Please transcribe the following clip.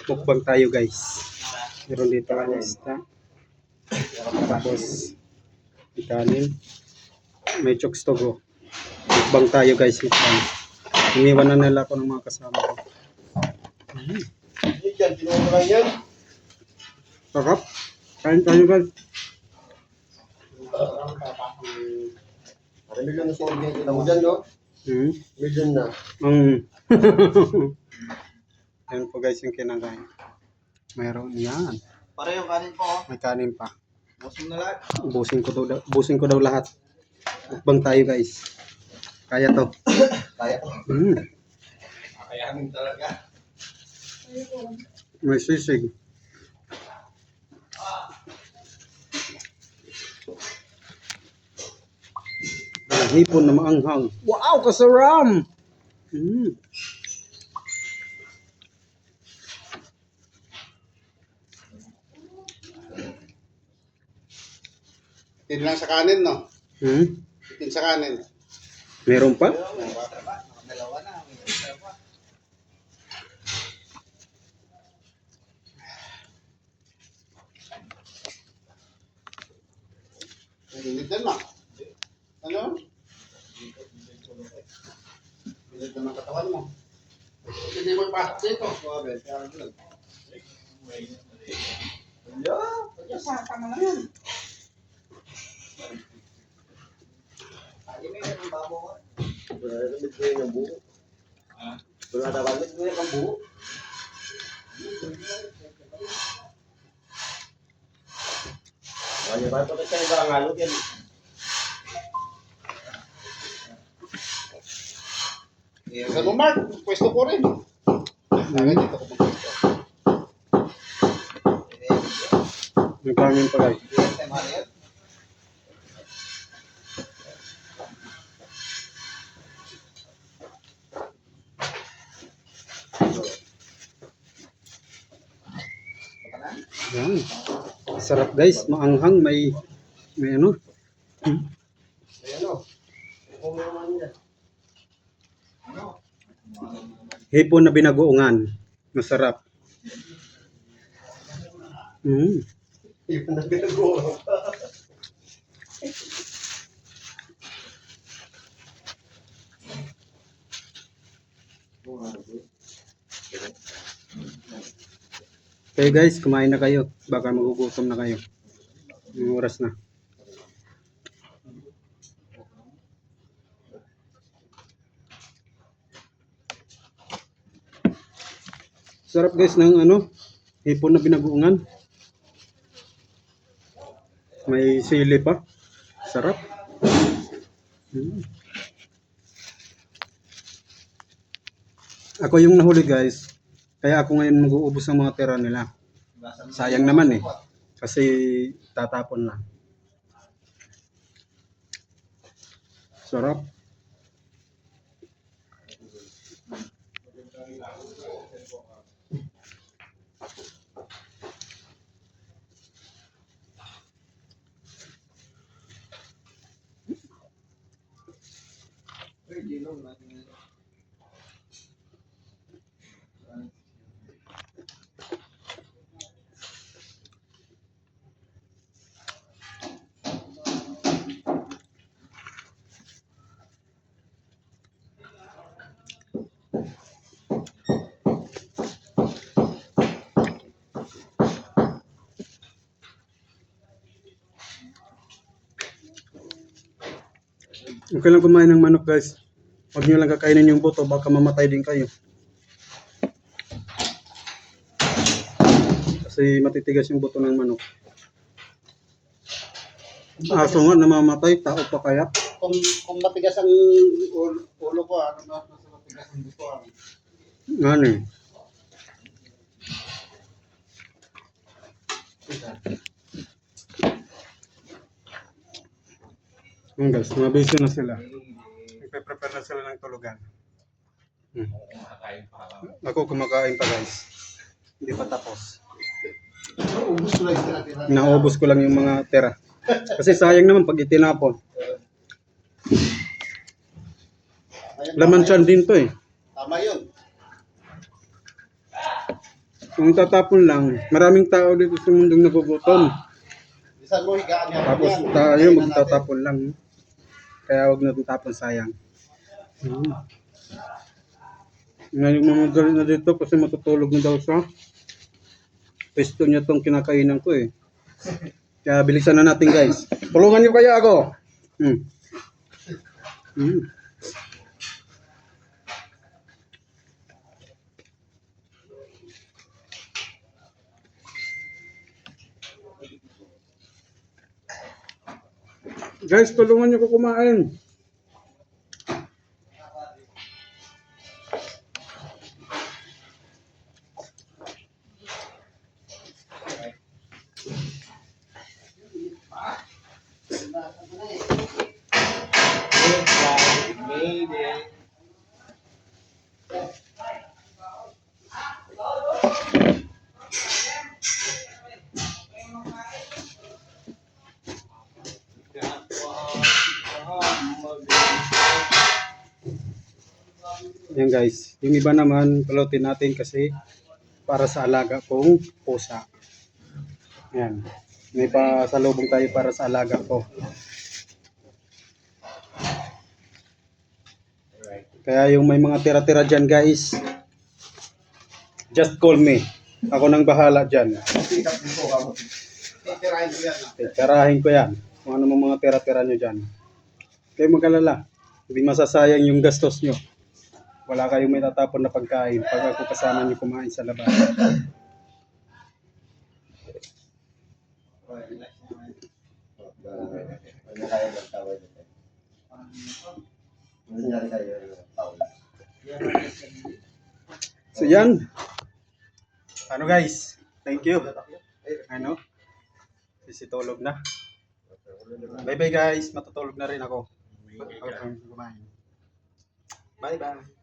Mukbang tayo guys. Meron dito ang isda. Tapos ikanin. May chokes togo. Mukbang tayo guys. Mukbang. Iniwan na nila ako ng mga kasama ko. Sarap. Kain tayo guys. Million na sa mga kita mo dyan, no? Million na. Ayan po guys yung kinakain. Mayroon yan. Para yung kanin po. May kanin pa. Busog na lahat. Ubusin ko daw lahat. Mukbang tayo guys. Kaya to. Kaya ko. Kakayanin talaga. May sisig. Hipon na maanghang. Wow, kasaram! Tin lang sa kanin, no? Tin sa kanin. Meron pa? Dalawa na. Hindi din, no? Ano? Bilit naman katawan mo. Hindi mo ipasok dito. Pag-asaka mo na yan. Ay, may ganun babo ko. Wala damit ko yung buo. Wala na damit ko yung buo. Wala ba ito kasi ang ngalog yan? Sa Mark, pwesto ko rin. Dito ko magpwesto. May kanin pa guys. Yan. Sarap guys, maanghang, may ano. Ayan o. Kung may naman yan. Hipon na binagoongan. Masarap. Yung nagbinugo. Okay guys, kumain na kayo. Baka magugutom na kayo. Yung oras na. Sarap guys ng ano, hipon na binagoongan. May sili pa. Sarap. Ako yung nahuli guys. Kaya ako ngayon mag-uubos ng mga tira nila. Sayang naman eh. Kasi tatapon na. Sarap. Okay lang kumain ng manok guys. Huwag nyo lang kakainin yung buto, baka mamatay din kayo. Kasi matitigas yung buto ng manok. Aso nga namamatay, tao pa kaya? Kung matigas ang ulo ko, ano na sa matigas ang buto. Ano eh. Guys, mabisi na sila. Nagpe-prepare na sila ng tulugan. Ako kumakain pa guys. Hindi pa tapos. Naubos ko lang yung mga tira. Kasi sayang naman pag itinapon. Laman siya din to eh. Tama yun. Kung tatapon lang, maraming tao dito sa mundong nagugutom. Bisan mo higaan niya. Tapos tayo magtatapon lang. Kaya wag natin tapon, sayang. Ngayon mamadali na dito kasi matutulog na daw siya. Pwesto niya tong kinakainan ko eh. Kaya bilisan na natin guys. Tulungan niyo kaya ako. Hmm. Hmm. Guys, tulungan niyo ko kumain. Made it. Yan guys, yung iba naman pulutin natin kasi para sa alaga kong pusa. Yan. May pasalubong tayo para sa alaga ko. Kaya yung may mga tira-tira dyan guys, just call me. Ako nang bahala dyan. Titirahin ko yan. Tirahin ko yan. Kung ano mga tira-tira nyo dyan. Kayo mag-alala. Hindi masasayang yung gastos nyo. Wala kayong may tatapon na pagkain pag ako kasama nyo kumain sa labas. Ano kaya magtawag nito? Ano nangyari kayo ng taon? So yan. Ano guys? Thank you. Ano? Sisitulog na. Bye bye guys. Matutulog na rin ako. Bye bye.